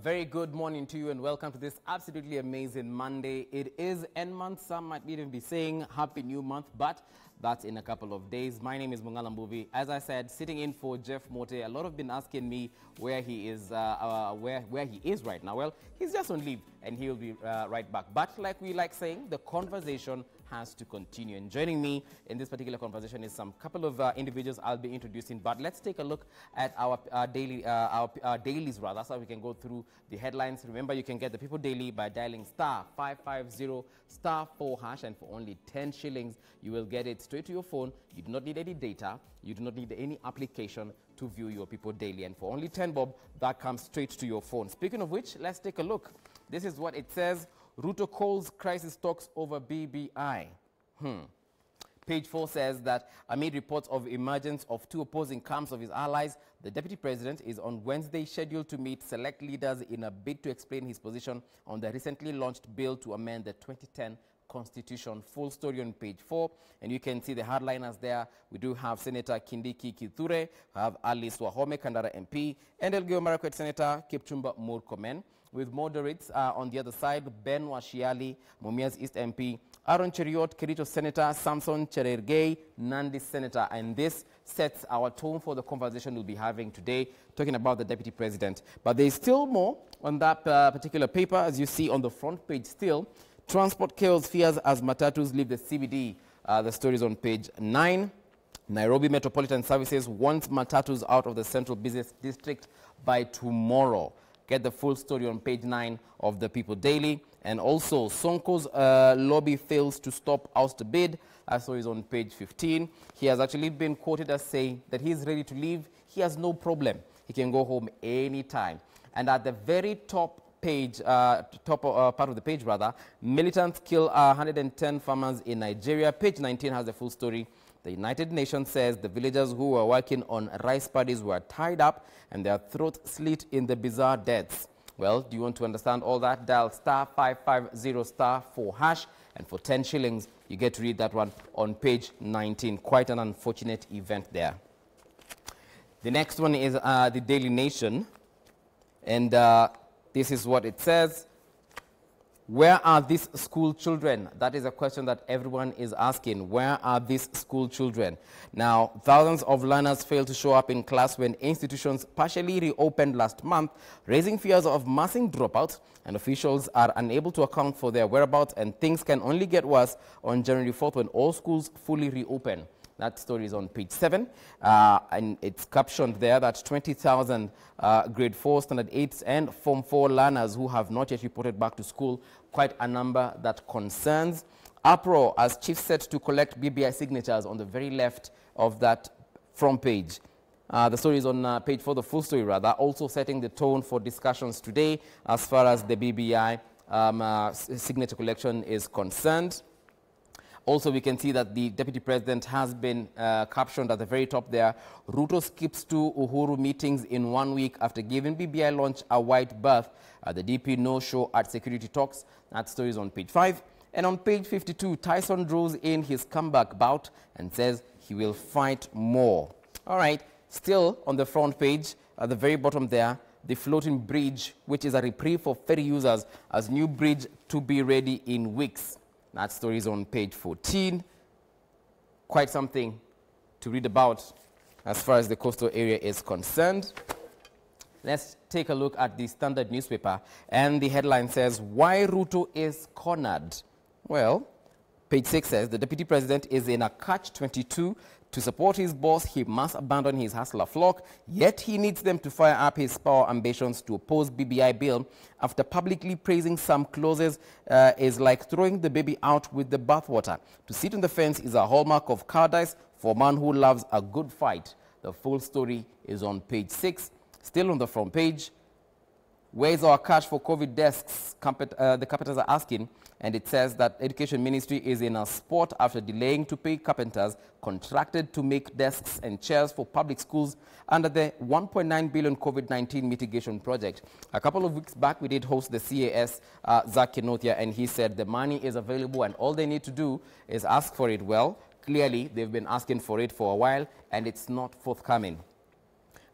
very good morning to you and welcome to this absolutely amazing Monday. It is end month. Some might even be saying Happy New Month, but that's in a couple of days. My name is Mungala Mbuvi. As I said, sitting in for Jeff Mote. A lot have been asking me where he is, where he is right now. Well, he's just on leave and he'll be right back. But like we like saying, the conversation has to continue. And joining me in this particular conversation is some couple of individuals I'll be introducing. But let's take a look at our dailies rather, so we can go through the headlines. Remember, you can get the People Daily by dialing *550 *4# and for only 10 shillings, you will get it straight to your phone. You do not need any data. You do not need any application to view your People Daily. And for only 10 bob, that comes straight to your phone. Speaking of which, let's take a look. This is what it says. Ruto calls crisis talks over BBI. Page 4 says that amid reports of emergence of two opposing camps of his allies, the Deputy President is on Wednesday scheduled to meet select leaders in a bid to explain his position on the recently launched bill to amend the 2010 Constitution. Full story on page 4, and you can see the hardliners there. We do have Senator Kindiki Kithure, we have Alice Wahome Kandara MP, and Elgeyo Marakwet Senator Kipchumba Murkomen. With moderates on the other side, Ben Washiali, Mumias East MP, Aaron Cheriot, Kericho Senator, Samson Cherargei, Nandi Senator. And this sets our tone for the conversation we'll be having today, talking about the Deputy President. But there's still more on that particular paper, as you see on the front page still. Transport chaos fears as matatus leave the CBD. The story is on page 9. Nairobi Metropolitan Services wants matatus out of the Central Business District by tomorrow. Get the full story on page 9 of the People Daily. And also, Sonko's lobby fails to stop ouster bid. That story is on page 15. He has actually been quoted as saying that he's ready to leave. He has no problem. He can go home anytime. And at the very top page, part of the page rather, militants kill 110 farmers in Nigeria. Page 19 has the full story. The United Nations says the villagers who were working on rice paddies were tied up and their throats slit in the bizarre deaths. Well, do you want to understand all that? Dial *550 *4#, and for 10 shillings, you get to read that one on page 19. Quite an unfortunate event there. The next one is the Daily Nation, and this is what it says. Where are these school children? That is a question that everyone is asking. Where are these school children? Now, thousands of learners failed to show up in class when institutions partially reopened last month, raising fears of massing dropouts, and officials are unable to account for their whereabouts, and things can only get worse on January 4th when all schools fully reopen. That story is on page 7, and it's captioned there that 20,000 grade 4, standard 8, and Form 4 learners who have not yet reported back to school, quite a number that concerns. Uproar as chief set to collect BBI signatures on the very left of that front page. The story is on page 4, the full story rather, also setting the tone for discussions today as far as the BBI signature collection is concerned. Also, we can see that the Deputy President has been captioned at the very top there. Ruto skips 2 Uhuru meetings in 1 week after giving BBI launch a wide berth. The DP no-show at security talks. That story is on page 5. And on page 52, Tyson draws in his comeback bout and says he will fight more. All right, still on the front page, at the very bottom there, the floating bridge, which is a reprieve for ferry users, as new bridge to be ready in weeks. That story is on page 14. Quite something to read about as far as the coastal area is concerned. Let's take a look at the Standard newspaper. And the headline says, why Ruto is cornered. Well, page 6 says, the Deputy President is in a catch-22. To support his boss, he must abandon his hustler flock, yet he needs them to fire up his power ambitions to oppose BBI bill. After publicly praising some clauses is like throwing the baby out with the bathwater. To sit on the fence is a hallmark of cowardice for a man who loves a good fight. The full story is on page 6. Still on the front page, where's our cash for COVID desks? The carpenters are asking, and it says that Education Ministry is in a spot after delaying to pay carpenters contracted to make desks and chairs for public schools under the 1.9 billion COVID-19 mitigation project. A couple of weeks back, we did host the CAS, Zach Kinothia, and he said the money is available and all they need to do is ask for it. Well, clearly, they've been asking for it for a while, and it's not forthcoming.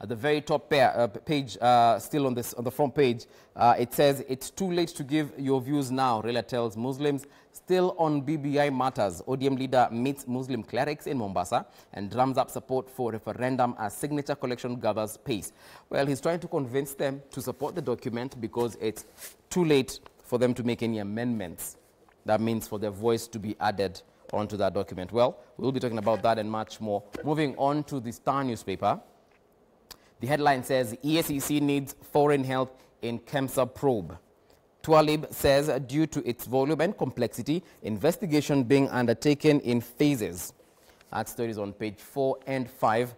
At the very top page, still on the front page, it says, "It's too late to give your views now," Raila tells Muslims. Still on BBI matters, ODM leader meets Muslim clerics in Mombasa and drums up support for referendum as signature collection gathers pace. Well, he's trying to convince them to support the document because it's too late for them to make any amendments. That means for their voice to be added onto that document. Well, we'll be talking about that and much more. Moving on to the Star newspaper. The headline says, EACC needs foreign help in KEMSA probe. Tualib says, due to its volume and complexity, investigation being undertaken in phases. That story is on page 4 and 5.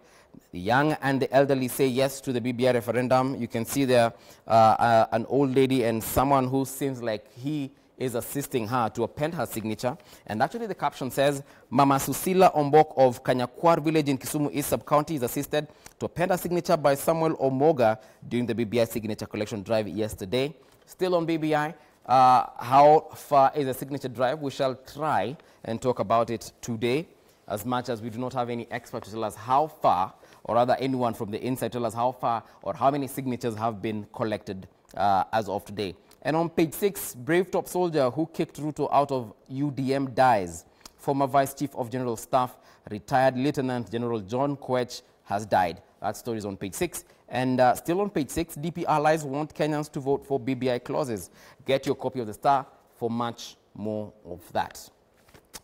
The young and the elderly say yes to the BBI referendum. You can see there an old lady and someone who seems like he is assisting her to append her signature. And actually the caption says, Mama Susila Ombok of Kanyakwar village in Kisumu East Sub-County is assisted to append her signature by Samuel Omoga during the BBI signature collection drive yesterday. Still on BBI, how far is the signature drive? We shall try and talk about it today, as much as we do not have any expert to tell us how far, or rather anyone from the inside tell us how far or how many signatures have been collected as of today. And on page 6, brave top soldier who kicked Ruto out of UDM dies. Former Vice Chief of General Staff, retired Lieutenant General John Koech, has died. That story is on page 6. And still on page 6, DP allies want Kenyans to vote for BBI clauses. Get your copy of the Star for much more of that.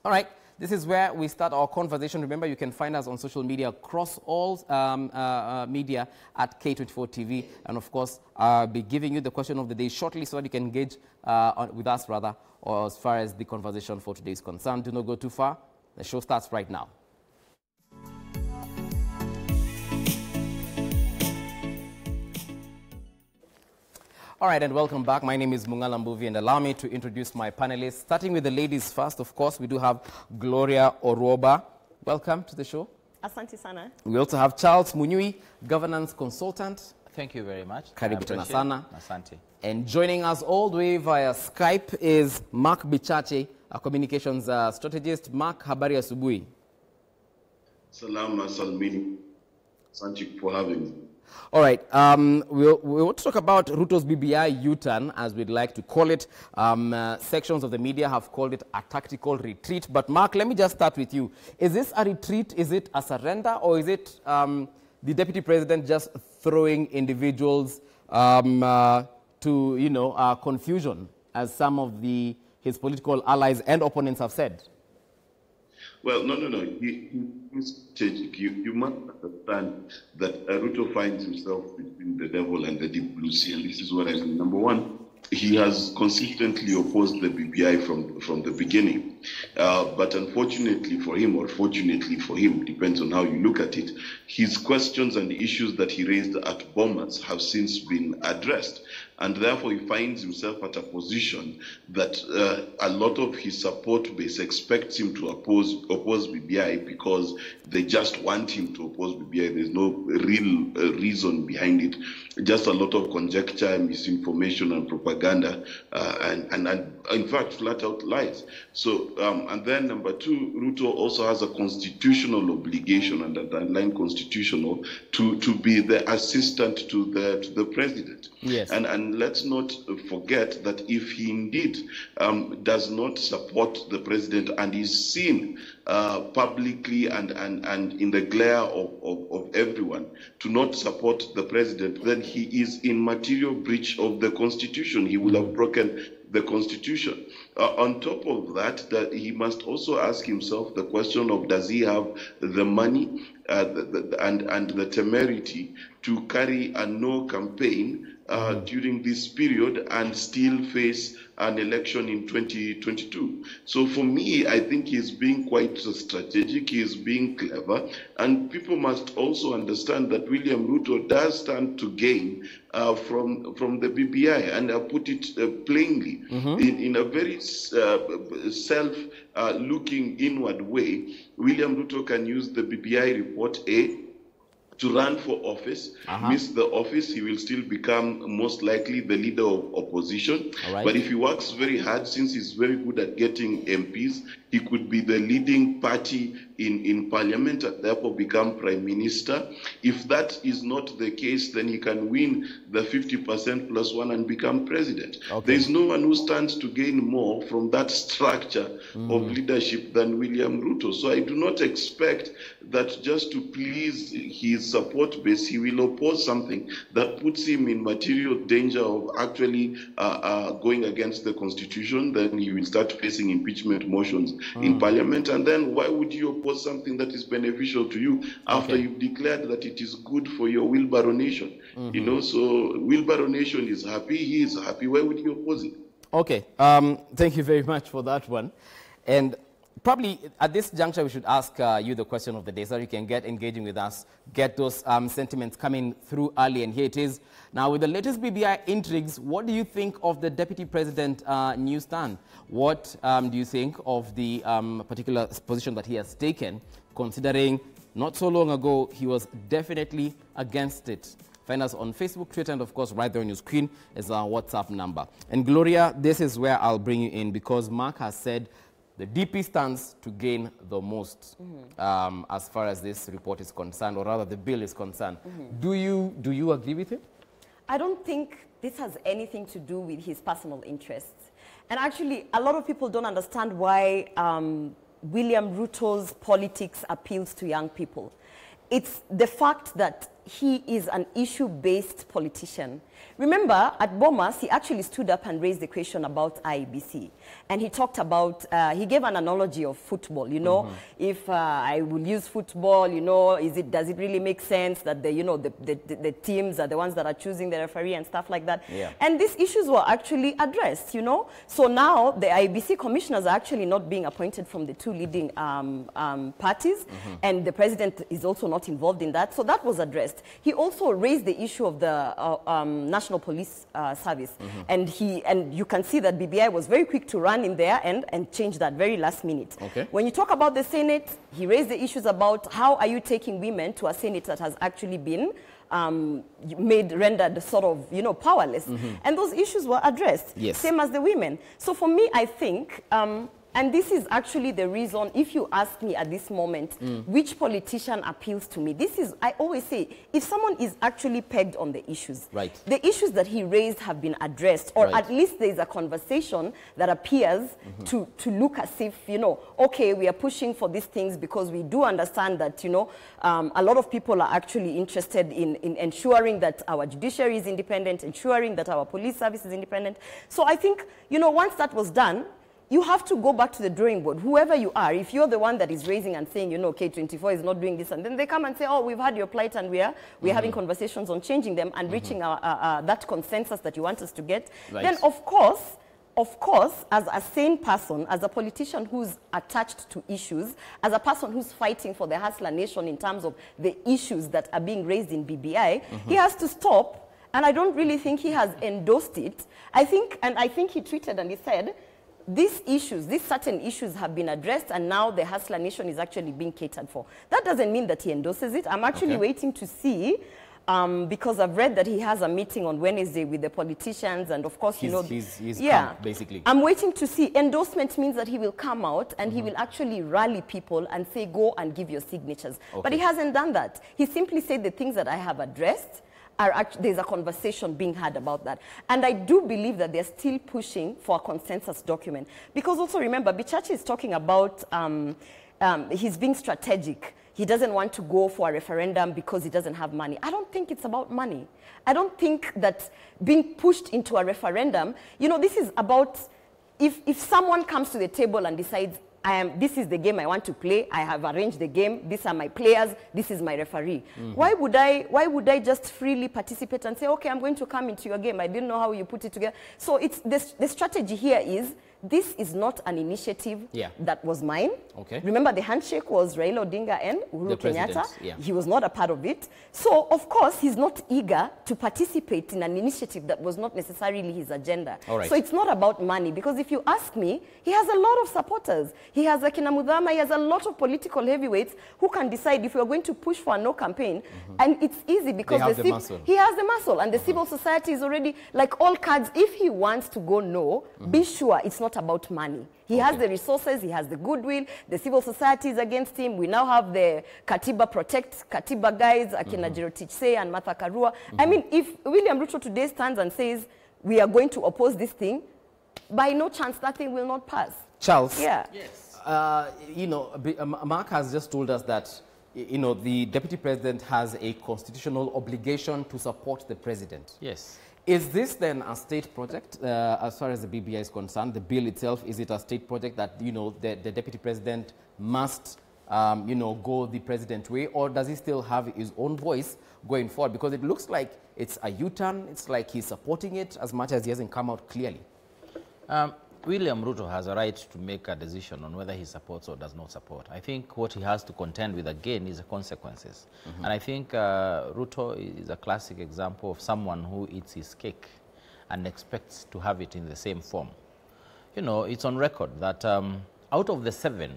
All right, this is where we start our conversation. Remember, you can find us on social media across all media at K24 TV. And of course, I'll be giving you the question of the day shortly so that you can engage with us, rather, or as far as the conversation for today is concerned. Do not go too far. The show starts right now. All right, and welcome back. My name is Mungala Mbuvi, and allow me to introduce my panelists. Starting with the ladies first, of course, we do have Gloria Oroba. Welcome to the show. Asante sana. We also have Charles Munyui, governance consultant. Thank you very much. Karibu tena sana. Asante. And joining us all the way via Skype is Mark Bichache, a communications strategist. Mark, habari asubuhi. Salama Salmini. Thank you for having me. All right, we want to talk about Ruto's BBI U-turn, as we'd like to call it. Sections of the media have called it a tactical retreat. But Mark, let me just start with you. Is this a retreat? Is it a surrender? Or is it the Deputy President just throwing individuals to, you know, confusion, as some of his political allies and opponents have said? Well, no. He's strategic. You must understand that Ruto finds himself between the devil and the deep blue sea, and this is what I mean. Number one, he has consistently opposed the BBI from the beginning. But unfortunately for him, or fortunately for him, depends on how you look at it, his questions and the issues that he raised at Bomas have since been addressed. And therefore, he finds himself at a position that a lot of his support base expects him to oppose BBI because they just want him to oppose BBI. There's no real reason behind it. Just a lot of conjecture, misinformation, and propaganda, and in fact, flat-out lies. So, and then number two, Ruto also has a constitutional obligation, and underline constitutional, to be the assistant to the president. Yes. And let's not forget that if he indeed does not support the president and is seen publicly and in the glare of everyone to not support the president, then he is in material breach of the Constitution. He will have broken the Constitution. On top of that, he must also ask himself the question of, does he have the money and the temerity to carry a no campaign during this period and still face an election in 2022. So for me, I think he's being quite strategic, he's being clever, and people must also understand that William Ruto does stand to gain from the BBI, and I put it plainly, in a very self-looking inward way. William Ruto can use the BBI report, A, to run for office, miss the office, he will still become most likely the leader of opposition. But if he works very hard, since he's very good at getting MPs, he could be the leading party in parliament and therefore become prime minister. If that is not the case, then he can win the 50% plus one and become president. There is no one who stands to gain more from that structure of leadership than William Ruto. So I do not expect that just to please his support base, he will oppose something that puts him in material danger of actually going against the constitution. Then he will start facing impeachment motions in parliament. And then why would you oppose something that is beneficial to you after you've declared that it is good for your wheelbarrow nation? You know, so wheelbarrow nation is happy, he is happy. Why would you oppose it? Okay, thank you very much for that one. And probably at this juncture, we should ask you the question of the day so you can get engaging with us, get those sentiments coming through early. And here it is. Now, with the latest BBI intrigues, what do you think of the Deputy President new stand? What do you think of the particular position that he has taken, considering not so long ago he was definitely against it? Find us on Facebook, Twitter, and of course right there on your screen is our WhatsApp number. And Gloria, this is where I'll bring you in, because Mark has said the DP stands to gain the most as far as this report is concerned, or rather the bill is concerned. Do you agree with him? I don't think this has anything to do with his personal interests. And actually, a lot of people don't understand why William Ruto's politics appeals to young people. It's the fact that he is an issue-based politician. Remember, at Bomas, he actually stood up and raised the question about IEBC. And he talked about, he gave an analogy of football, you know. If I will use football, you know, does it really make sense that the teams are the ones that are choosing the referee and stuff like that? And these issues were actually addressed, you know. So now the IEBC commissioners are actually not being appointed from the two leading parties. And the president is also not involved in that. So that was addressed. He also raised the issue of the National Police Service. And you can see that BBI was very quick to run in there and change that very last minute. When you talk about the Senate, he raised the issues about how are you taking women to a Senate that has actually been rendered sort of, you know, powerless. And those issues were addressed, same as the women. So for me, I think, and this is actually the reason, if you ask me at this moment, which politician appeals to me, this is, I always say, if someone is actually pegged on the issues, the issues that he raised have been addressed, or at least there is a conversation that appears to look as if, you know, okay, we are pushing for these things because we do understand that, you know, a lot of people are actually interested in ensuring that our judiciary is independent, ensuring that our police service is independent. So I think, you know, once that was done, you have to go back to the drawing board, whoever you are. If you're the one that is raising and saying, you know, K24 is not doing this, and then they come and say, oh, we've had your plight and we're having conversations on changing them and reaching that consensus that you want us to get, then of course, as a sane person, as a politician who's attached to issues, as a person who's fighting for the Hustler Nation in terms of the issues that are being raised in BBI, he has to stop, and I don't really think he has endorsed it. I think he tweeted and he said, these issues, these certain issues have been addressed, and now the Hustler Nation is actually being catered for. That doesn't mean that he endorses it. I'm actually waiting to see, because I've read that he has a meeting on Wednesday with the politicians, and of course, you know, he's come, basically. I'm waiting to see. Endorsement means that he will come out and he will actually rally people and say, go and give your signatures. But he hasn't done that. He simply said the things that I have addressed. There's a conversation being had about that. And I do believe that they're still pushing for a consensus document. Because also remember, Bichachi is talking about, he's being strategic. He doesn't want to go for a referendum because he doesn't have money. I don't think it's about money. I don't think that being pushed into a referendum, you know, this is about, if someone comes to the table and decides, this is the game I want to play. I have arranged the game. These are my players. This is my referee. Why would I just freely participate and say, okay, I'm going to come into your game. I didn't know how you put it together. So it's the strategy here is this is not an initiative that was mine. Okay. Remember, the handshake was Raila Odinga and Uhuru Kenyatta. Yeah. He was not a part of it. So, of course, he's not eager to participate in an initiative that was not necessarily his agenda. All right. So it's not about money, because if you ask me, he has a lot of supporters. He has Akina Mudhama, he has a lot of political heavyweights who can decide if we are going to push for a no campaign. And it's easy because he has the muscle, and the civil society is already, like all cards, if he wants to go no, be sure it's not about money. He has the resources, he has the goodwill, the civil society is against him. We now have the Katiba Protect, Katiba guys, Akina Jerotich and Martha Karua. I mean, if William Ruto today stands and says, we are going to oppose this thing, by no chance that thing will not pass. Charles, yes. You know, Mark has just told us that, you know, the deputy president has a constitutional obligation to support the president. Yes. Is this then a state project as far as the BBI is concerned? The bill itself, is it a state project that, you know, the deputy president must, you know, go the president way, or does he still have his own voice going forward? Because it looks like it's a U-turn. It's like he's supporting it as much as he hasn't come out clearly. William Ruto has a right to make a decision on whether he supports or does not support. I think what he has to contend with again is the consequences. And I think Ruto is a classic example of someone who eats his cake and expects to have it in the same form. You know, it's on record that out of the 7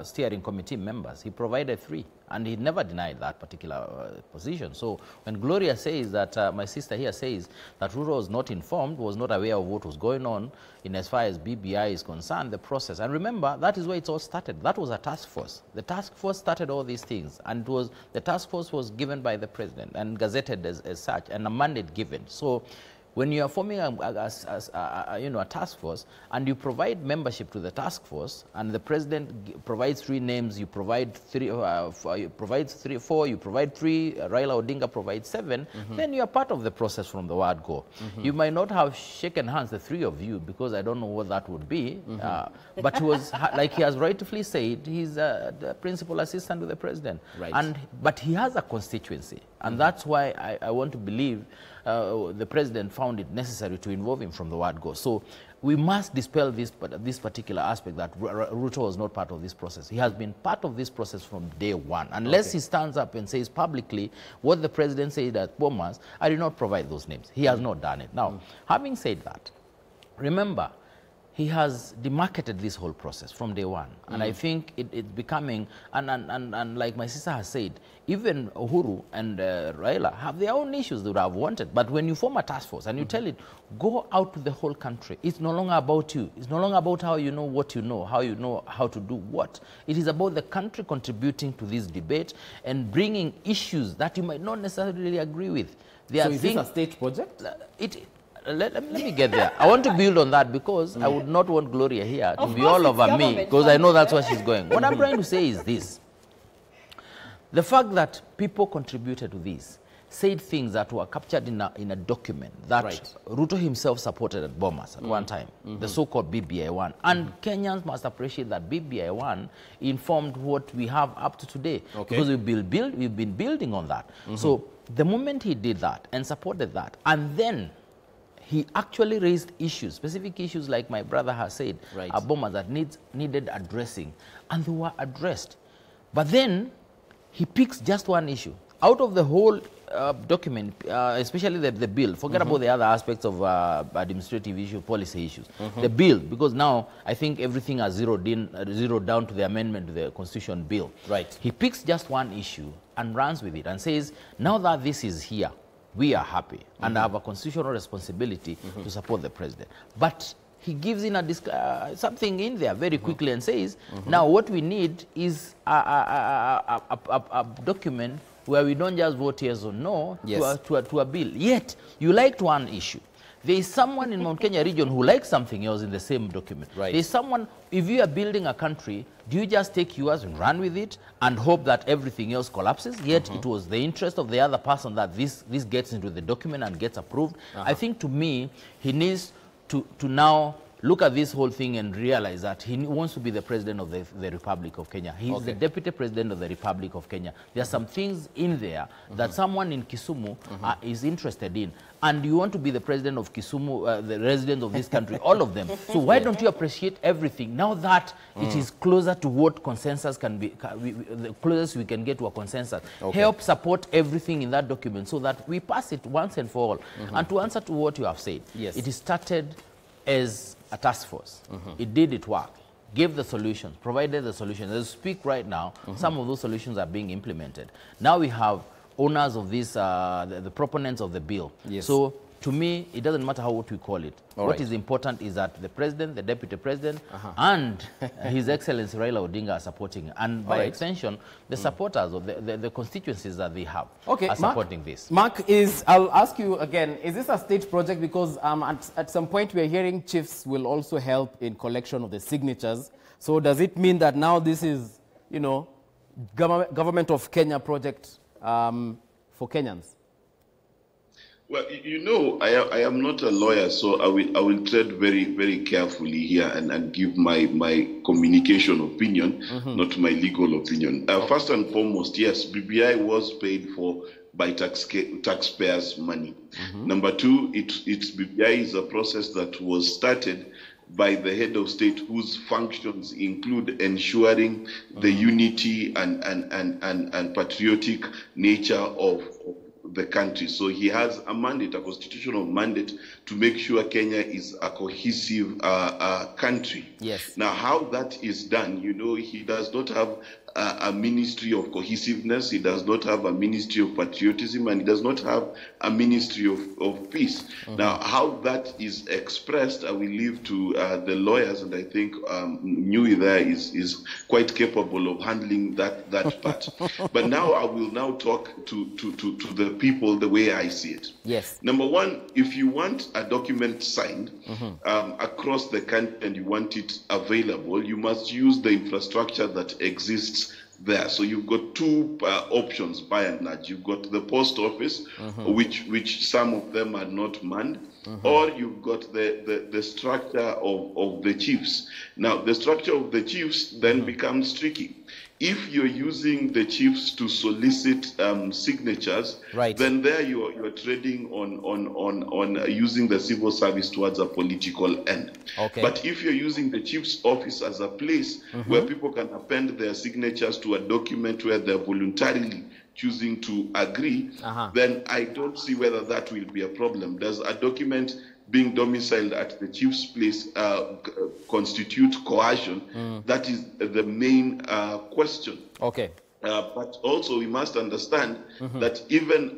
steering committee members, he provided 3, and he never denied that particular position. So when Gloria says that, my sister here says that Ruto was not informed, was not aware of what was going on in as far as BBI is concerned, the process. And remember, that is where it all started. That was a task force. The task force started all these things, and the task force was given by the president and gazetted as such, and a mandate given. So when you are forming a task force and you provide membership to the task force, and the president provides 3 names, you provide 3, you provide 4, you provide 3, Raila Odinga provides 7, then you are part of the process from the word go. You might not have shaken hands, the 3 of you, because I don't know what that would be, but he was, like he has rightfully said, he's the principal assistant to the president. Right. But he has a constituency, and that's why I want to believe the president found it necessary to involve him from the word go. So we must dispel this particular aspect that Ruto was not part of this process. He has been part of this process from day one. Unless he stands up and says publicly what the president said at Bomas, I did not provide those names. He has not done it. Now, having said that, remember, he has demarcated this whole process from day one. And I think it's becoming, and like my sister has said, even Uhuru and Raila have their own issues they would have wanted. But when you form a task force and you tell it, go out to the whole country, it's no longer about you. It's no longer about how you know what you know how to do what. It is about the country contributing to this debate and bringing issues that you might not necessarily agree with. So is this a state project? Let me get there. I want to build on that because I would not want Gloria here to be all over me, because I know that's where she's going. What I'm trying to say is this. The fact that people contributed to this, said things that were captured in a document that Ruto himself supported at Bomas at one time, the so-called BBI 1. And Kenyans must appreciate that BBI 1 informed what we have up to today, because we've been building on that. So the moment he did that and supported that, and then he actually raised issues, specific issues like my brother has said, Bomas, that needed addressing, and they were addressed. But then he picks just one issue out of the whole document, especially the bill. Forget about the other aspects of administrative issue, policy issues. The bill, because now I think everything has zeroed down to the amendment to the Constitution bill. He picks just one issue and runs with it and says, now that this is here, we are happy and have a constitutional responsibility to support the president. But he gives in something in there very quickly and says, now what we need is a document where we don't just vote yes or no to a bill. Yet, you liked one issue. There is someone in Mount Kenya region who likes something else in the same document. There is someone, if you are building a country, do you just take yours and run with it and hope that everything else collapses? Yet it was the interest of the other person that this gets into the document and gets approved. I think, to me, he needs to now look at this whole thing and realize that he wants to be the president of the Republic of Kenya. He's the deputy president of the Republic of Kenya. There are some things in there that someone in Kisumu is interested in. And you want to be the president of Kisumu, the residents of this country, all of them. So why don't you appreciate everything now that it is closer to what consensus can be, the closest we can get to a consensus. Help support everything in that document so that we pass it once and for all. And to answer to what you have said, it is started as a task force. It did its work, gave the solutions, provided the solutions. As we speak right now, some of those solutions are being implemented. Now we have owners of this, the proponents of the bill. So to me, it doesn't matter what we call it. What is important is that the president, the deputy president, and His Excellency Raila Odinga are supporting it. And by extension, the supporters of the constituencies that they have are supporting this. Mark, I'll ask you again, is this a state project? Because at some point we're hearing chiefs will also help in collection of the signatures. So does it mean that now this is, you know, government of Kenya project for Kenyans? Well, you know, I am not a lawyer, so I will tread very, very carefully here and give my communication opinion, not my legal opinion. First and foremost, yes, BBI was paid for by taxpayers' money. Number two, BBI is a process that was started by the head of state whose functions include ensuring the unity and patriotic nature of the country. So he has a mandate, a constitutional mandate, to make sure Kenya is a cohesive country. Now, how that is done, you know, he does not have a ministry of cohesiveness, he does not have a ministry of patriotism, and he does not have a ministry of peace. Now, how that is expressed, I will leave to the lawyers, and I think Nui there is quite capable of handling that part. But now I will now talk to the people the way I see it. Number one, if you want a document signed across the country and you want it available, you must use the infrastructure that exists there. So you've got two options by and large. You've got the post office, which some of them are not manned, or you've got the structure of the chiefs. Now, the structure of the chiefs then becomes tricky. If you're using the chiefs to solicit signatures, then there you're trading on using the civil service towards a political end. But if you're using the chief's office as a place where people can append their signatures to a document where they're voluntarily choosing to agree, then I don't see whether that will be a problem. Does a document being domiciled at the chief's place constitute coercion? That is the main question. But also we must understand that even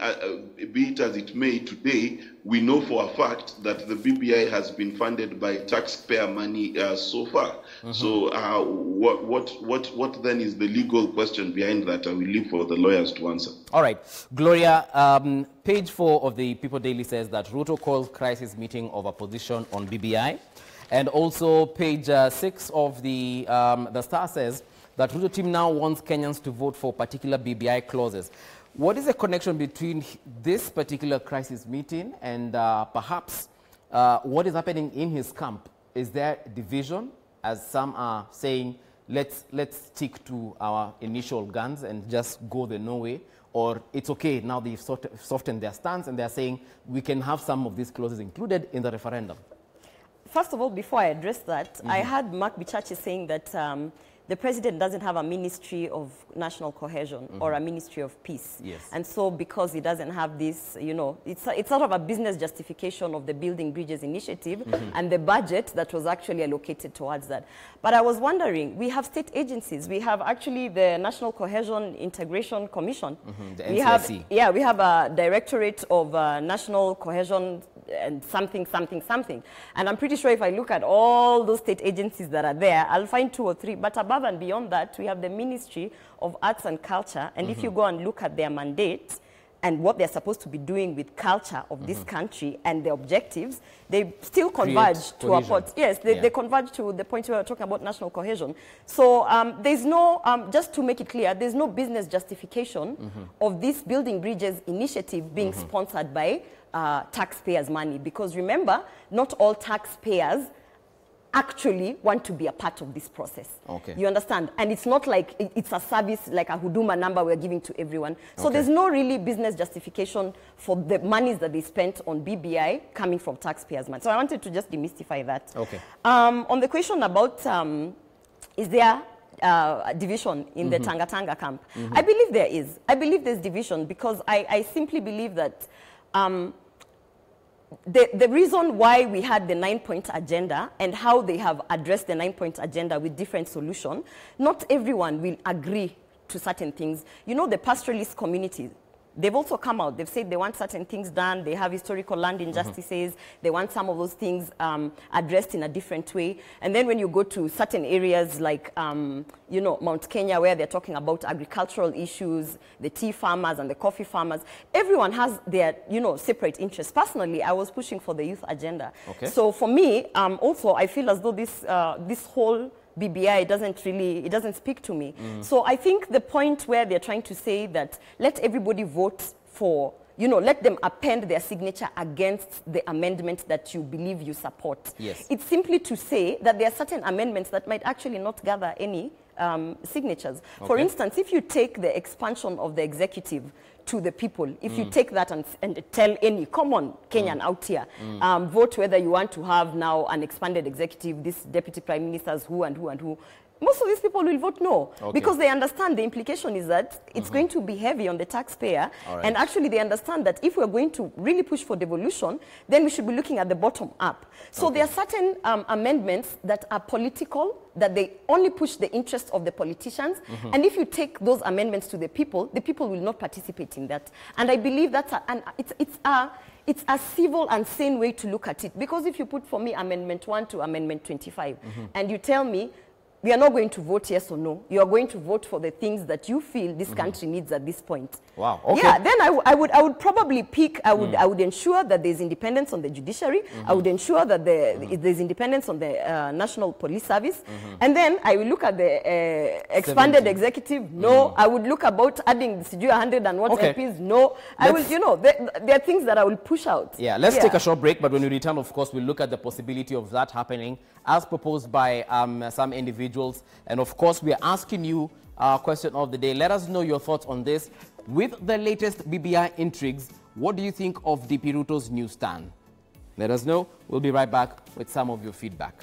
be it as it may today, we know for a fact that the BBI has been funded by taxpayer money so far. So what then is the legal question behind that? I will leave for the lawyers to answer. All right. Gloria, page 4 of the People Daily says that Ruto calls crisis meeting of opposition on BBI. And also page 6 of the Star says that Ruto team now wants Kenyans to vote for particular BBI clauses. What is the connection between this particular crisis meeting and perhaps what is happening in his camp? Is there division, as some are saying, let's stick to our initial guns and just go the no way? Or it's okay, now they've softened their stance and they're saying we can have some of these clauses included in the referendum? First of all, before I address that, I heard Mark Bichachi saying that the president doesn't have a ministry of national cohesion or a ministry of peace. And so because he doesn't have this, you know, it's sort of a business justification of the Building Bridges initiative and the budget that was actually allocated towards that. But I was wondering, we have state agencies. We have actually the National Cohesion Integration Commission. The NCIC. We have a Directorate of National Cohesion and something. And I'm pretty sure if I look at all those state agencies that are there, I'll find 2 or 3. But above and beyond that, we have the Ministry of Arts and Culture. And if you go and look at their mandate and what they're supposed to be doing with culture of this country and the objectives, they still converge to a point. Yes, they converge to the point where we're talking about national cohesion. So there's no, just to make it clear, there's no business justification of this Building Bridges initiative being sponsored by taxpayers' money. Because remember, not all taxpayers actually want to be a part of this process. Okay. You understand? And it's not like it's a service like a Huduma number we're giving to everyone. So there's no really business justification for the monies that they spent on BBI coming from taxpayers' money. So I wanted to just demystify that. Okay. On the question about is there division in the Tanga camp, I believe there is. I believe there's division because I simply believe that the reason why we had the 9-point agenda and how they have addressed the 9-point agenda with different solutions, not everyone will agree to certain things. You know, the pastoralist communities, they've also come out. They've said they want certain things done. They have historical land injustices. They want some of those things addressed in a different way. And then when you go to certain areas like, you know, Mount Kenya, where they're talking about agricultural issues, the tea farmers and the coffee farmers, everyone has their, you know, separate interests. Personally, I was pushing for the youth agenda. Okay. So for me, also, I feel as though this whole BBI it doesn't speak to me. So I think the point where they're trying to say that let everybody vote for, you know, let them append their signature against the amendment that you believe you support. Yes. It's simply to say that there are certain amendments that might actually not gather any signatures. Okay. For instance, if you take the expansion of the executive to the people, if you take that and tell any common Kenyan out here, vote whether you want to have now an expanded executive, this deputy prime ministers, who and who and who, most of these people will vote no, because they understand the implication is that it's going to be heavy on the taxpayer. And actually they understand that if we're going to really push for devolution, then we should be looking at the bottom up. So there are certain amendments that are political, that they only push the interests of the politicians. And if you take those amendments to the people will not participate in that. And I believe that's it's a civil and sane way to look at it. Because if you put for me Amendment 1 to Amendment 25, and you tell me, we are not going to vote yes or no. You are going to vote for the things that you feel this country needs at this point. Wow. Okay. Yeah, then I would probably pick, I would ensure that there's independence on the judiciary. I would ensure that there's independence on the National Police Service. And then I will look at the expanded executive. No. I would look about adding 100 and what MPs. No. I will, you know, there are things that I will push out. Yeah, let's take a short break, but when we return, of course, we'll look at the possibility of that happening as proposed by some individuals. And of course, we are asking you our question of the day. Let us know your thoughts on this. With the latest BBI intrigues, what do you think of DP Ruto's new stand? Let us know. We'll be right back with some of your feedback.